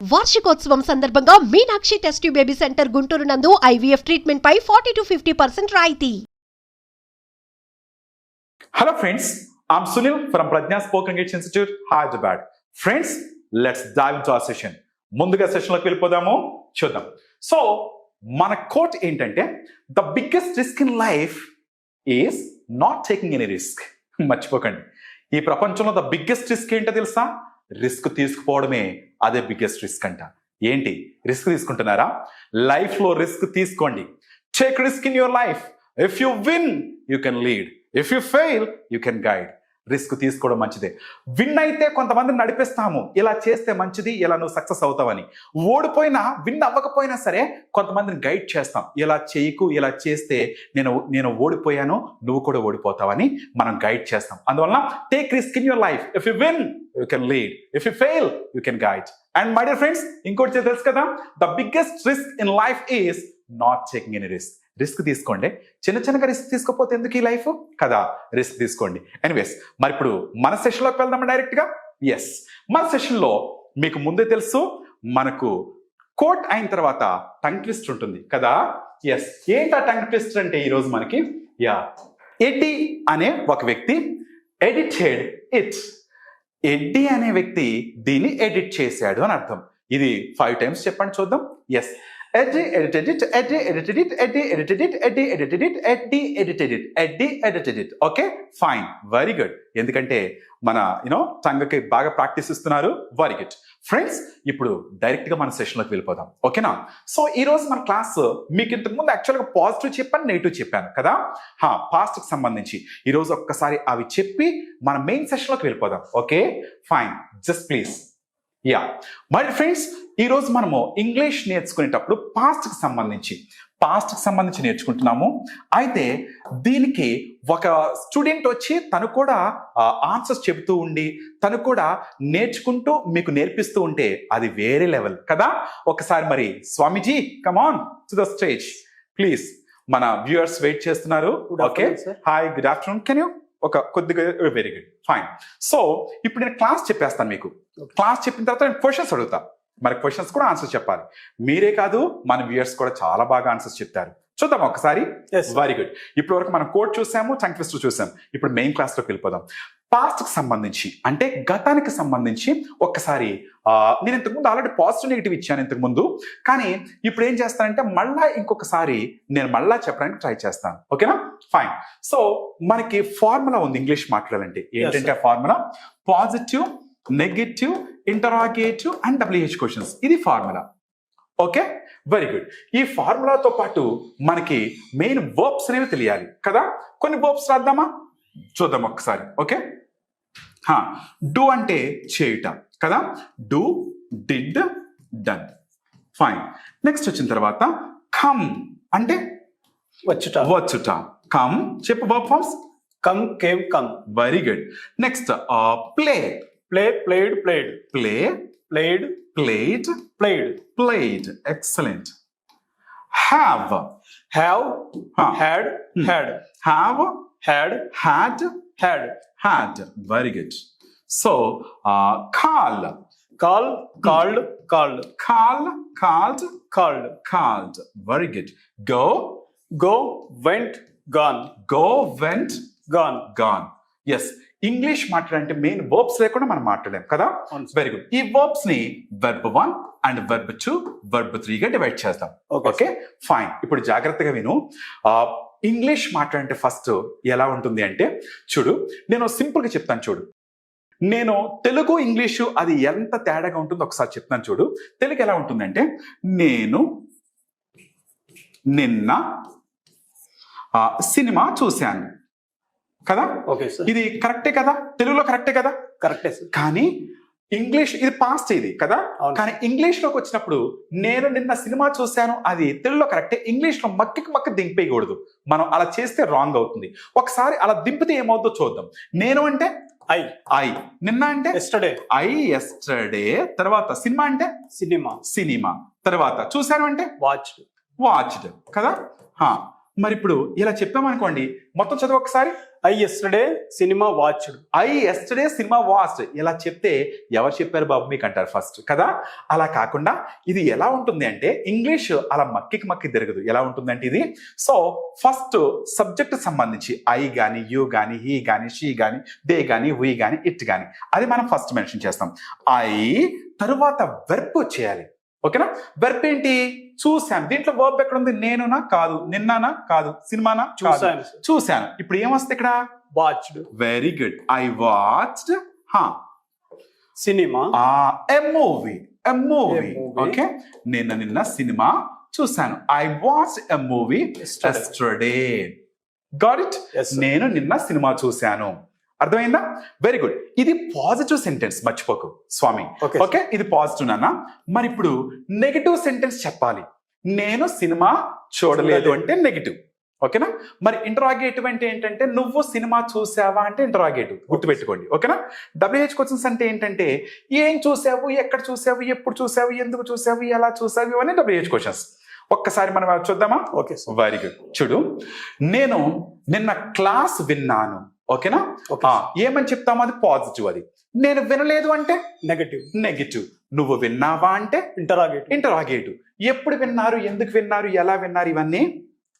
వార్షికోత్సవం సందర్భంగా Meenakshi test tube baby centre Guntur నందు IVF ట్రీట్మెంట్ పై 40 to 50% రాయితీ. Hello friends, I'm Sunil from Prajna Spoken English Institute, Hyderabad. Friends, let's dive into our session. ముందుగా సెషన్లోకి వెళ్ళిపోదాము, చూద్దాం. So మన coat ఏంటంటే the biggest risk in life is not taking any risk. మర్చిపోకండి, ఈ ప్రపంచంలో the biggest risk ఏంటో తెలుసా? రిస్క్ తీసుకుపోవడమే అదే బిగ్గెస్ట్ రిస్క్ అంట. ఏంటి రిస్క్ తీసుకుంటున్నారా? లైఫ్లో రిస్క్ తీసుకోండి. Take risk in your life. If you win you can lead, if you fail you can guide. Risk తీసుకోవడం మంచిదే. విన్ అయితే కొంతమందిని నడిపిస్తాము, ఇలా చేస్తే మంచిది, ఇలా నువ్వు సక్సెస్ అవుతావని. ఓడిపోయినా, విన్ అవ్వకపోయినా సరే కొంతమందిని గైడ్ చేస్తాం, ఇలా చేయకు, ఇలా చేస్తే నేను ఓడిపోయాను, నువ్వు కూడా ఓడిపోతావని మనం గైడ్ చేస్తాం. అందువల్ల take risk in your life. If you win you can lead, if you fail you can guide. And my dear friends, ఇంకోటి తెలుసు కదా, the biggest risk in life is not taking any risk. Risk తీసుకోండి. చిన్నగా risk తీసుకోకపోతే ఎందుకు ఈ life కదా, risk తీసుకోండి. ఎనీవేస్, మరి ఇప్పుడు మన సెషన్లోకి వెళ్దామా డైరెక్ట్గా? ఎస్, మన సెషన్లో మీకు ముందే తెలుసు, మనకు కోట్ అయిన తర్వాత టంగ్ ట్విస్ట్ ఉంటుంది కదా. ఎస్, ఏంటి ఆ టంగ్ ట్విస్ట్ అంటే ఈరోజు మనకి ఎడ్డీ అనే ఒక వ్యక్తి ఎడిటెడ్ ఇట్. ఎడ్డీ అనే వ్యక్తి దీన్ని ఎడిట్ చేశాడు అని అర్థం. ఇది 5 times చెప్పండి చూద్దాం. Yes, Eddie edited it, Eddie edited it, Eddie edited it, Eddie edited it, Eddie edited it, Eddie edited it. Okay, fine, very good. ఎందుకంటే మన టంగ్కి బాగా ప్రాక్టీస్ ఇస్తున్నారు. వెరీ గుడ్ ఫ్రెండ్స్, ఇప్పుడు డైరెక్ట్గా మన సెషన్లోకి వెళ్ళిపోదాం, ఓకేనా? సో ఈరోజు మన క్లాస్ మీకు ఇంతకుముందు యాక్చువల్గా పాజిటివ్ చెప్పాను, నెగిటివ్ చెప్పాను కదా. పాస్ట్కి సంబంధించి ఈరోజు ఒక్కసారి అవి చెప్పి మన మెయిన్ సెషన్లోకి వెళ్ళిపోదాం. Okay, fine, just please. మరి ఫ్రెండ్స్, ఈరోజు మనము ఇంగ్లీష్ నేర్చుకునేటప్పుడు పాస్ట్కి సంబంధించి నేర్చుకుంటున్నాము. అయితే దీనికి ఒక స్టూడెంట్ వచ్చి తను కూడా ఆన్సర్స్ చెబుతూ ఉండి తను కూడా నేర్చుకుంటూ మీకు నేర్పిస్తూ ఉంటే అది వేరే లెవెల్ కదా. ఒకసారి మరి Swamiji, come on to the stage please. మన వ్యూయర్స్ వెయిట్ చేస్తున్నారు. Okay, hi, good afternoon. Can you కొద్దిగా? Very good, fine. సో ఇప్పుడు నేను క్లాస్ చెప్పేస్తాను మీకు. క్లాస్ చెప్పిన తర్వాత నేను క్వశ్చన్స్ అడుగుతా. మరి క్వశ్చన్స్ కూడా ఆన్సర్ చెప్పాలి. మీరే కాదు, మన వ్యూయర్స్ కూడా చాలా బాగా ఆన్సర్స్ చెప్తారు. చూద్దాం ఒకసారి. Very good. ఇప్పటి వరకు మనం కోడ్ చూసాము, టంగ్ ట్విస్టర్ చూసాము. ఇప్పుడు మెయిన్ క్లాస్లోకి వెళ్ళిపోదాం. పాస్ట్కి సంబంధించి అంటే గతానికి సంబంధించి ఒక్కసారి నేను ఇంతకుముందు ఆల్రెడీ పాజిటివ్ నెగిటివ్ ఇచ్చాను ఇంతకుముందు, కానీ ఇప్పుడు ఏం చేస్తానంటే మళ్ళా ఇంకొకసారి నేను మళ్ళా చెప్పడానికి ట్రై చేస్తాను. ఓకేనా? ఫైన్. సో మనకి ఫార్ములా ఉంది ఇంగ్లీష్ మాట్లాడాలంటే. ఏంటంటే ఆ formula positive, negative, interrogative and WH questions. ఇది ఫార్ములా. Okay, very good. ఈ ఫార్ములాతో పాటు మనకి మెయిన్ వర్బ్స్ అనేవి తెలియాలి కదా. కొన్ని వర్బ్స్ రాద్దామా? చూద్దాం ఒక్కసారి. ఓకే, డూ అంటే చేయుట కదా. Do, did, done. Fine. Next వచ్చిన తర్వాత కమ్ అంటే వచ్చుట. కమ్ చెప్పు verb forms. Come, came, come. Very good. Next play. Play, played, played. Play, played, played, played. played. Excellent. Have. Have, had, had. Have, had, had, had. had. Very good. So call. Call, called, called. Call, called, called. called. Very good. Go. Go, went, gone. Go, went, gone. gone. Yes, English మాట్లాడంటే main verbs లేకుండా మనం మాట్లాడలేం కదా. Very good. ఈ verbs ని verb 1 and verb 2, verb 3 గా divide చేద్దాం. Okay, fine. ఇప్పుడు జాగ్రత్తగా విను. ఇంగ్లీష్ మాట్లాడంటే ఫస్ట్ ఎలా ఉంటుంది అంటే చూడు, నేను సింపుల్ గా చెప్తాను చూడు. నేను తెలుగు ఇంగ్లీషు అది ఎంత తేడాగా ఉంటుందో ఒకసారి చెప్తాను చూడు. తెలుగు ఎలా ఉంటుందంటే, నేను నిన్న సినిమా చూశాను కదా. ఓకే సార్, ఇది కరెక్టే కదా, తెలుగులో కరెక్టే కదా. కరెక్టే సార్. కానీ ఇంగ్లీష్ ఇది పాస్ట్ ఇది కదా. అవును. కానీ ఇంగ్లీష్ లోకి వచ్చినప్పుడు నేను నిన్న సినిమా చూశాను అది తెలుగులో కరెక్టే, ఇంగ్లీష్ లో మక్కి దింపేయకూడదు. మనం అలా చేస్తే రాంగ్ అవుతుంది. ఒకసారి అలా దింపితే ఏమవుతుందో చూద్దాం. నేను అంటే ఐ, నిన్న అంటే ఎస్టర్డే, ఎస్టర్డే. తర్వాత సినిమా అంటే సినిమా, తర్వాత చూశాను అంటే వాచ్డ్ వాచ్డ్ కదా. మరి ఇప్పుడు ఇలా చెప్పామనుకోండి, మొత్తం చదువు ఒకసారి. I yesterday cinema watched. I yesterday cinema watched. ఇలా చెప్తే ఎవరు చెప్పారు బాబు మీకు అంటారు ఫస్ట్ కదా. అలా కాకుండా ఇది ఎలా ఉంటుంది అంటే, ఇంగ్లీష్ అలా మక్కి తిరగదు. ఎలా ఉంటుందంటే ఇది, సో ఫస్ట్ సబ్జెక్ట్ సంబంధించి ఐ కానీ, యూ కానీ, హీ కానీ, షీ కానీ, దే కానీ, వీ కానీ, ఇట్ కానీ, అది మనం ఫస్ట్ మెన్షన్ చేస్తాం. ఐ తరువాత వెర్బ్ చేయాలి. ఓకేనా? వెర్బ్ ఏంటి? చూశాను. దీంట్లో వర్బ్ ఎక్కడ ఉంది? నేనునా కాదు, నిన్నానా కాదు, సినిమానా చూశాను. చూశాను. ఇప్పుడు ఏమొస్తుంది ఇక్కడ? Watched. Very good. I watched Cinema. A movie. movie. Okay, నిన్న సినిమా చూశాను. I watched a movie Yesterday. Yesterday. Got it? Yes, sir. నేను నిన్న సినిమా చూశాను. అర్థమైందా? Very good. ఇది పాజిటివ్ సెంటెన్స్, మర్చిపోకు స్వామి. Okay, ఓకే, ఇది పాజిటివ్ నాన్న. మరి ఇప్పుడు నెగటివ్ సెంటెన్స్ చెప్పాలి. నేను సినిమా చూడలేదు అంటే నెగటివ్. ఓకేనా? మరి ఇంటరాగేటివ్ అంటే ఏంటంటే, నువ్వు సినిమా చూసావా అంటే ఇంటరాగేటివ్. గుర్తుపెట్టుకోండి. ఓకేనా? WH క్వశ్చన్స్ అంటే ఏంటంటే, ఏం చూసావు, ఎక్కడ చూసావు, ఎప్పుడు చూసావు, ఎందుకు చూసావు, ఎలా చూసావు, ఇవన్నీ WH క్వశ్చన్స్. ఒక్కసారి మనం అవి చూద్దామా? Okay, sir. Very good. చూడు, నేను నిన్న క్లాస్ విన్నాను. ఓకేనా? Okay. ఏమని చెప్తాము? అది పాజిటివ్. అది నేను వినలేదు అంటే Negative. నెగిటివ్. నువ్వు విన్నావా అంటే Interrogative. ఇంటరాగేటివ్. ఎప్పుడు విన్నారు, ఎందుకు విన్నారు, ఎలా విన్నారు, ఇవన్నీ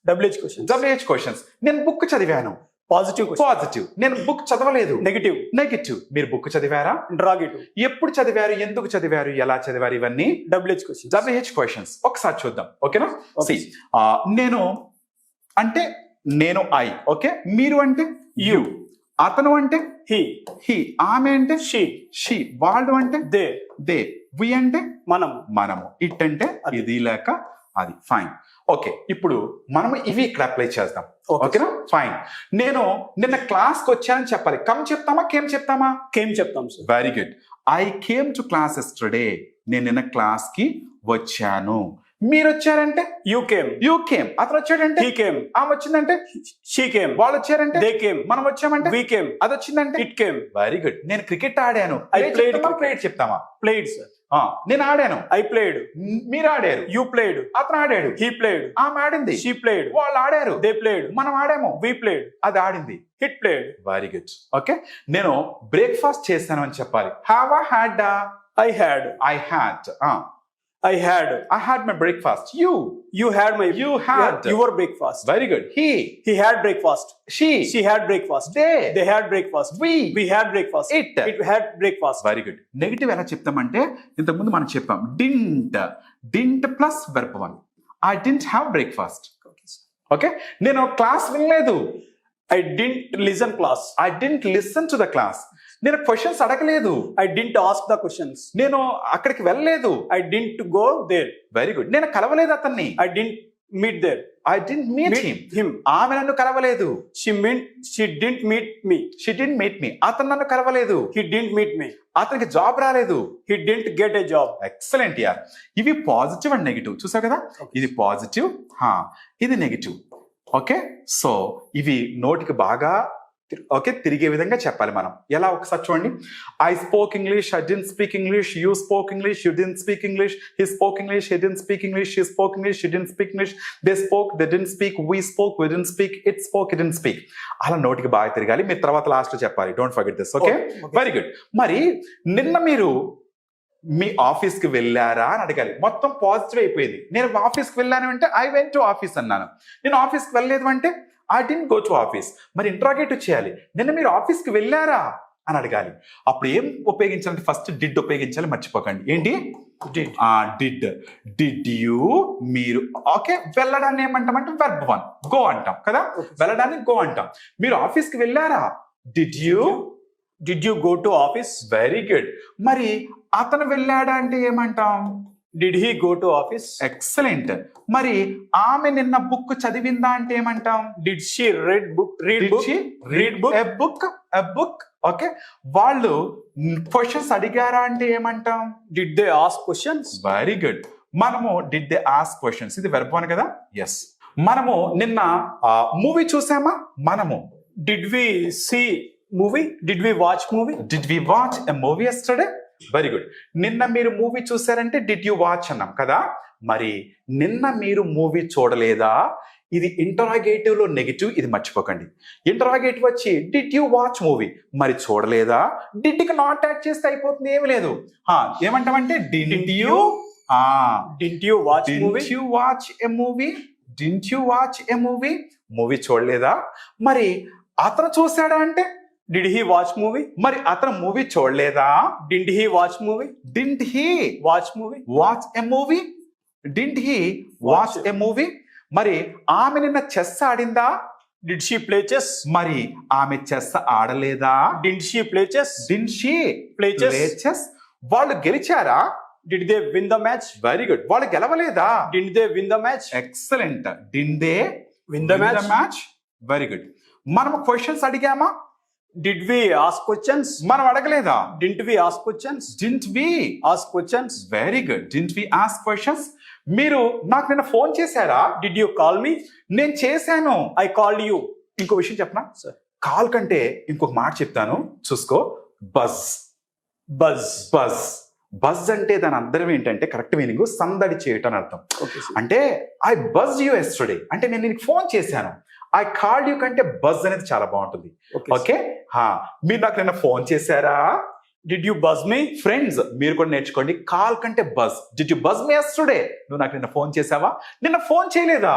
WH questions. WH questions. నేను బుక్ చదివాను. Positive question. పాజిటివ్. నేను బుక్ చదవలేదు. Negative. నెగిటివ్. మీరు బుక్ చదివారా? Interrogative. ఎప్పుడు చదివారు, ఎందుకు చదివారు, ఎలా చదివారు, ఇవన్నీ WH questions. WH questions. ఒకసారి చూద్దాం. ఓకేనా? Okay. See, నేను అంటే నేను ఐ. ఓకే, మీరు అంటే యు, అతను అంటే He. హీ, ఆమె అంటే She. షీ, వాళ్ళు అంటే They. దే, వి అంటే Manamu. మనము, ఇట్ అంటే అది. ఇది లేక అది. ఫైన్. ఓకే, ఇప్పుడు మనం ఇవి ఇక్కడ అప్లై చేద్దాం. Okay. ఓకేనా? ఫైన్. నేను నిన్న క్లాస్కి వచ్చానని చెప్పాలి. కమ్ చెప్తామా, కేమ్ చెప్తామా? Came చెప్తాం sir. Very good. I came to class yesterday. నేను నిన్న క్లాస్ కి వచ్చాను. మీరు వచ్చారంటే You came. You came. అతను వచ్చాడంటే He came. ఆమె వచ్చిందంటే She came. వాళ్ళు వచ్చారంటే They came. మనం వచ్చామంటే We came. అది వచ్చిందంటే It came. Very good. నేను క్రికెట్ ఆడాను. I played cricket. ప్లేట్ చెప్తామా? Played sir. నేను ఆడాను. I played. మీరు ఆడారు. You played. అతను ఆడాడు. He played. ఆమె ఆడింది. She played. వాళ్ళు ఆడారు. They played. మనం ఆడాము. We played. అది ఆడింది. It played. Very good. Okay, నేను బ్రేక్ఫాస్ట్ చేశాను అని చెప్పాలి. హ్యావ్ ఆ హ్యాడ్ ఆ? I had. I had. I had. I had my breakfast. You had my. You had. Your breakfast. Very good. He had breakfast. She had breakfast. They had breakfast. We had breakfast. It had breakfast. Very good. Negative ఎలా చెప్తామంటే, ఇంతకుముందు మనం చెప్పాం didn't plus verb 1. I didn't have breakfast. Okay, నేను class వినలేదు. I didn't listen class. I didn't listen to the class. నేను questions అడగలేదు. I didn't ask the questions. నేను అక్కడికి వెళ్ళలేదు. I didn't go there. Very good. నేను కలవలేదు అతన్ని. I didn't meet there. I didn't meet him. ఆమె నన్ను కలవలేదు. She didn't meet me. She didn't meet me. అతను నన్ను కలవలేదు. He didn't meet me. అతనికి జాబ్ రాలేదు. He didn't get a job. Excellent యార్. ఇవి పాజిటివ్ అండ్ నెగిటివ్. చూసావు కదా? ఇది పాజిటివ్, ఇది నెగిటివ్. ఓకే, సో ఇవి నోటికి బాగా తిరిగే విధంగా చెప్పాలి మనం. ఎలా ఒకసారి చూడండి. I spoken English, I didn't speak English, you spoken English, you didn't speak English, he spoken English, he didn't speak English, she spoken English, she didn't speak English, they spoke, they didn't speak, we spoke, we didn't speak, it spoke, it didn't speak. అలా నోటికి బాగా తిరగాలి. మీరు తర్వాత last లో చెప్పాలి. Don't forget this. Okay, very good. మరి నిన్న మీరు మీ ఆఫీస్కి వెళ్ళారా అని అడగాలి. మొత్తం పాజిటివ్ అయిపోయింది. నేను ఆఫీస్కి వెళ్ళాను అంటే ఐ వెంట్ టు ఆఫీస్ అన్నాను. నేను ఆఫీస్కి వెళ్ళలేదు అంటే I didn't go to office. మరి ఇంట్రాగేటివ్ చేయాలి. నిన్న మీరు ఆఫీస్కి వెళ్ళారా అని అడగాలి. అప్పుడు ఏం ఉపయోగించాలంటే ఫస్ట్ డిడ్ ఉపయోగించాలి, మర్చిపోకండి. ఏంటి? డిడ్ యూ, మీరు. ఓకే, వెళ్ళడాన్ని ఏమంటామంటే verb 1 గో అంటాం కదా. వెళ్ళడాన్ని గో అంటాం. మీరు ఆఫీస్కి వెళ్ళారా? Did you go to office? Very good. మరి అతను వెళ్ళాడా అంటే ఏమంటాం? Did he go to office? Excellent. మరి ఆమె నిన్న బుక్ చదివిందా అంటే ఏమంటాం? Did she read book? A book. Okay, వాళ్ళు క్వశ్చన్స్ అడిగారా అంటే ఏమంటాం? Did they ask questions? Very good. మనము డిడ్ దే ఆస్క్ క్వశ్చన్స్, ఇది verb 1 కదా. ఎస్. మనము నిన్న మూవీ చూసామా? మనము Did we see movie? Did we watch movie? Did we watch a movie yesterday? Very good. నిన్న మీరు మూవీ చూసారంటే డిడ్ యూ వాచ్ అన్నాం కదా. మరి నిన్న మీరు మూవీ చూడలేదా? ఇది ఇంటరాగేటివ్ లో నెగిటివ్, ఇది మర్చిపోకండి. ఇంటరాగేటివ్ వచ్చి డిడ్ యూ వాచ్ మూవీ, మరి చూడలేదా? డిడ్ కి నాట్ యాడ్ చేస్తే అయిపోతుంది, ఏమి లేదు. ఏమంటామంటే didn't you Didn't you watch movie? You watch a movie, didn't you watch a movie, movie చూడలేదా? మరి అతను చూశాడా అంటే Did he watch movie? మరి అతను మూవీ చూడలేదా? Didn't he watch movie? Didn't he Watch movie? Watch a movie, didn't he watch a movie. మరి ఆమె నిన్న చెస్ ఆడిందా? Did she play chess? మరి ఆమె చెస్ ఆడలేదా? Didn't she play chess? Didn't she Play chess? Play chess. వాళ్ళు గెలిచారా? Did they win the match? Very good. వాళ్ళు గెలవలేదా? Didn't they win the match? Excellent. Didn't they Win the match? Very good. మనం questions అడిగామా? Did we ask questions? మనం అడగలేదా? Didn't we ask questions? Didn't we Ask questions? Very good. Didn't we ask questions. మీరు నాకు నిన్న phone చేశారా? Did you call me? నేను చేశాను. I called you. ఇంకో విషయం చెప్పనా? Sir. కాల్ కంటే ఇంకొక మాట చెప్తాను, చూసుకో. బజ్. Buzz. బజ్. బజ్ అంటే దాని అర్థం ఏంటంటే, కరెక్ట్ మీనింగ్ సందడి చేయటం అని అర్థం. Okay, sir. అంటే ఐ బజ్ యూ ఎస్టర్డే అంటే నేను నీకు ఫోన్ చేశాను. ఐ కాల్డ్ యూ కంటే బజ్ అనేది చాలా బాగుంటుంది. Okay, sir. ఓకే. మీరు నాకు నిన్న ఫోన్ చేశారా? Did you buzz me? Friends మీరు కూడా నేర్చుకోండి. కాల్ కంటే buzz. Did you buzz me yesterday? నువ్వు నాకు నిన్న ఫోన్ చేసావా? నిన్న ఫోన్ చేయలేదా?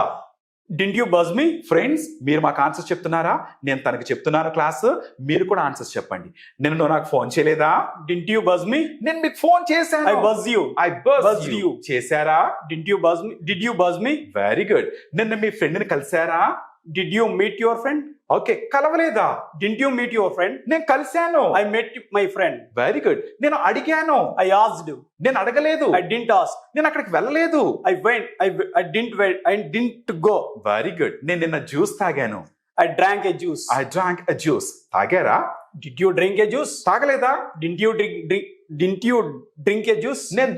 Didn't you buzz me? Friends మీరు మాకు ఆన్సర్స్ చెప్తున్నారా? నేను తనకి చెప్తున్నాను క్లాస్, మీరు కూడా ఆన్సర్స్ చెప్పండి. నిన్న నువ్వు నాకు ఫోన్ చేయలేదా? Didn't you buzz me? నేను మీకు ఫోన్ చేశాను. I buzz you. I buzz Buzzed you. you. చేశారా? Didn't you buzz me? Did you buzz me? Very good. నిన్న మీ ఫ్రెండ్ ని కలిశారా? Did you meet your friend? Okay. కలవలేదా? Didn't you meet your friend? నేను కలిశాను. I met my friend. Very good. నేను అడిగాను. I asked. నేను అడగలేదు. I didn't ask. నేను అక్కడికి వెళ్ళలేదు. I went. I didn't wait. I didn't go. Very good. నేను నిన్న జ్యూస్ తాగాను. I drank a juice. I drank a juice. తాగారా? Did you drink a juice? తాగలేదా? Didn't you Didn't you drink a juice? నేను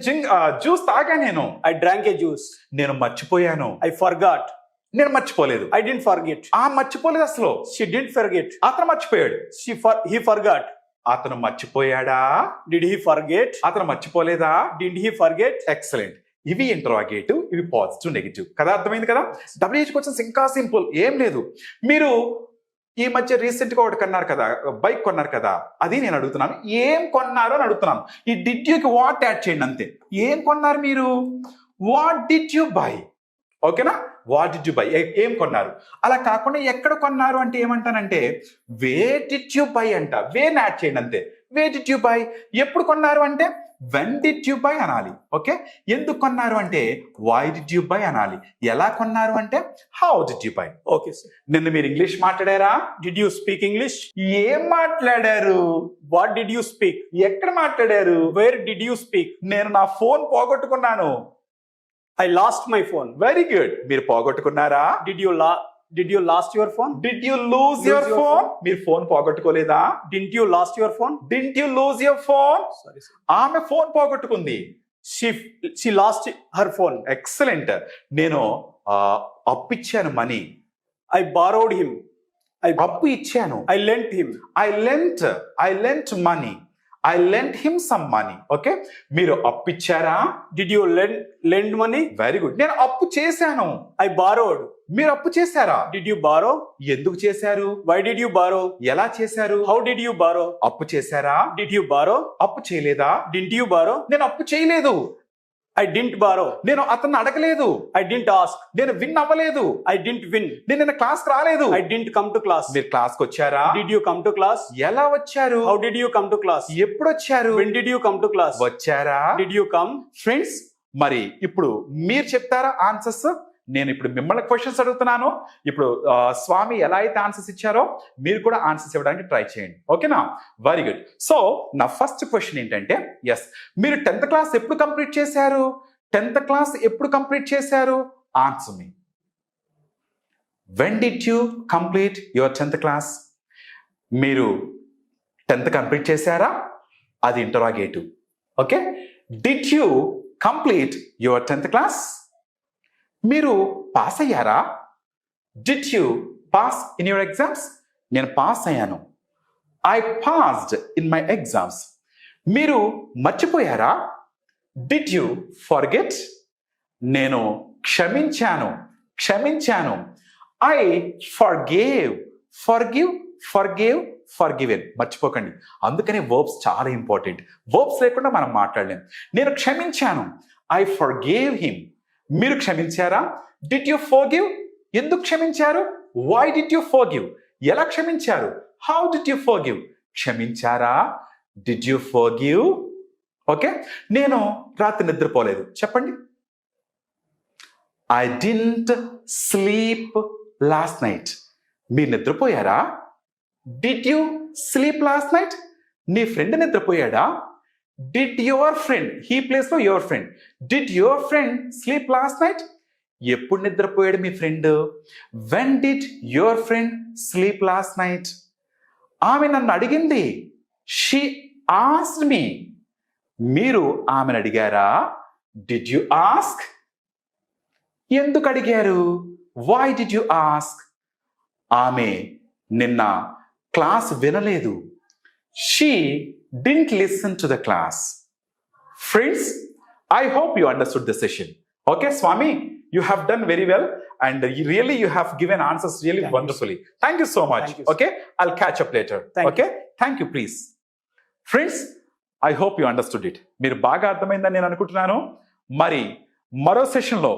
juice తాగా. నేను I drank a juice. నేను మర్చిపోయాను. I forgot. నేను మర్చిపోలేదు. I didn't forget. మర్చిపోలేదు అసలు. She didn't forget. అతను మర్చిపోయాడు. He forgot. అతను మర్చిపోయాడా? Did he forget? అతను మర్చిపోలేదా? Did he forget? ఎక్సలెంట్. ఇవి ఇంటరాగేటివ్, ఇవి పాజిటివ్, నెగిటివ్ కదా. అర్థమైంది కదా. WH క్వశ్చన్స్ ఇంకా సింపుల్, ఏం లేదు. మీరు ఈ మధ్య రీసెంట్ గా ఒకటి కొన్నారు కదా, బైక్ కొన్నారు కదా, అది నేను అడుగుతున్నాను. ఏం కొన్నారు అని అడుగుతున్నాను. ఈ డిడ్ యూకి వాట్ యాడ్ చేయండి అంతే. ఏం కొన్నారు మీరు? What did you by? ఓకేనా? వాట్ డిడ్ యూ బై, ఏం కొన్నారు. అలా కాకుండా ఎక్కడ కొన్నారు అంటే ఏమంటానంటే వే డిడ్ యూ బై అంట. వేని యాడ్ చేయండి అంతే. వే డిడ్ యూ బై. ఎప్పుడు కొన్నారు అంటే వెన్ డిడ్ యూ బై అనాలి. ఓకే. ఎందుకు కొన్నారు అంటే వై డిడ్ యూ బై అనాలి. ఎలా కొన్నారు అంటే how did you by. Okay, sir. నిన్న మీరు ఇంగ్లీష్ మాట్లాడారా? Did you speak English? ఏం మాట్లాడారు? What did you speak? ఎక్కడ మాట్లాడారు? Where did you speak? నేను నా ఫోన్ పోగొట్టుకున్నాను. I lost my phone. Very good. మీరు పోగొట్టుకున్నారా? Did you lost your phone? Did you lose your your phone? మీరు ఫోన్ పోగొట్టుకోలేదా? Didn't you lost your phone? Didn't you lose your phone? Sorry, sir. ఆమె phone పోగొట్టుకుంది. She lost her phone. Excellent. నేను అప్పిచ్చాను money. I borrowed him. అప్పు ఇచ్చాను. I lent him. I lent money. I lent him some money. Okay. మీరు అప్పిచ్చారా? Did you lend money? Very good. నేను అప్పు చేశాను. I borrowed. మీరు అప్పు చేశారా? Did you borrow? ఎందుకు చేశారు? Why did you borrow? ఎలా చేశారు? How did you borrow? అప్పు చేశారా? Did you borrow? అప్పు చేయలేదా? Didn't you borrow? నేను అప్పు చేయలేదు. I didn't borrow. నేను అతన్ని అడగలేదు. I didn't ask. నేను విన్ అవ్వలేదు. I didn't win. నేను నిన్న క్లాస్ రాలేదు. I didn't come to class. మీరు క్లాస్ కి వచ్చారా? Did you come to class? ఎలా వచ్చారు? How did you come to class? ఎప్పుడు వచ్చారు? When did you come to class? వచ్చారా? Did you come? ఫ్రెండ్స్ మరి ఇప్పుడు మీరు చెప్తారా ఆన్సర్స్? నేను ఇప్పుడు మిమ్మల్ని క్వశ్చన్స్ అడుగుతున్నాను. ఇప్పుడు స్వామి ఎలా అయితే ఆన్సర్స్ ఇచ్చారో మీరు కూడా ఆన్సర్స్ ఇవ్వడానికి ట్రై చేయండి. ఓకేనా? Very good. సో నా ఫస్ట్ క్వశ్చన్ ఏంటంటే, ఎస్ మీరు 10th క్లాస్ ఎప్పుడు కంప్లీట్ చేశారు? 10th క్లాస్ ఎప్పుడు కంప్లీట్ చేశారు? Answer me. When did you complete your 10th class? మీరు 10th కంప్లీట్ చేశారా? అది interrogative. Okay. Did you complete your 10th class? మీరు పాస్ అయ్యారా? Did you pass in your exams? నేను పాస్ అయ్యాను. I passed in my exams. మీరు మర్చిపోయారా? Did you forget? నేను క్షమించాను. క్షమించాను. I forgave, forgiven. మర్చిపోకండి, అందుకనే వర్బ్స్ చాలా ఇంపార్టెంట్. వర్బ్స్ లేకుండా మనం మాట్లాడలేం. నేను క్షమించాను, ఐ ఫర్గేవ్ హిమ్. మీరు క్షమించారా? Did you forgive? ఎందుకు క్షమించారు? Why did you forgive? ఎలా క్షమించారు? How did you forgive? క్షమించారా? Did you forgive? ఓకే. నేను రాత్రి నిద్రపోలేదు. చెప్పండి. I didn't sleep last night. మీరు నిద్రపోయారా? Did you sleep last night? నీ ఫ్రెండ్ నిద్రపోయాడా? డిడ్ యువర్ ఫ్రెండ్, హీ ప్లేస్లో your friend, did your friend sleep last night? ఎప్పుడు నిద్రపోయాడు మీ friend? When did your friend sleep last night? ఆమె నన్ను అడిగింది. She asked me. మీరు ఆమెను అడిగారా? Did you ask? ఎందుకు అడిగారు? Why did you ask? ఆమె నిన్న క్లాస్ వినలేదు. She didn't listen to the class. Friends, I hope you understood the session. Okay, Swami, you have done very well and you have given answers really wonderfully. Thank you so much. Thank you, Okay, I'll catch up later. Okay, thank you, please. Friends, I hope you understood it. మీరు బాగా అర్థమైందని నేను అనుకుంటున్నాను. మరి మరో సెషన్లో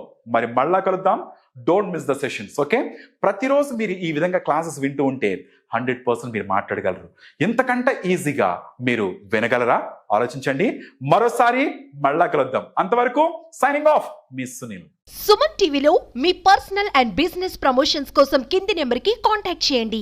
మళ్ళా కలుద్దాం. Don't miss the sessions. Okay, ప్రతిరోజు మీరు ఈ విధంగా క్లాసెస్ వింటూ ఉంటే 100% మీరు మాట్లాడగలరు. ఇంతకంటే ఈజీగా మీరు వినగలరా? ఆలోచించండి. మరోసారి మళ్ళా కలుద్దాం. అంతవరకు సైనింగ్ ఆఫ్, మీ సునీల్. సుమన్ టీవీలో మీ పర్సనల్ అండ్ బిజినెస్ ప్రమోషన్స్ కోసం కింది నెంబర్కి కాంటాక్ట్ చేయండి.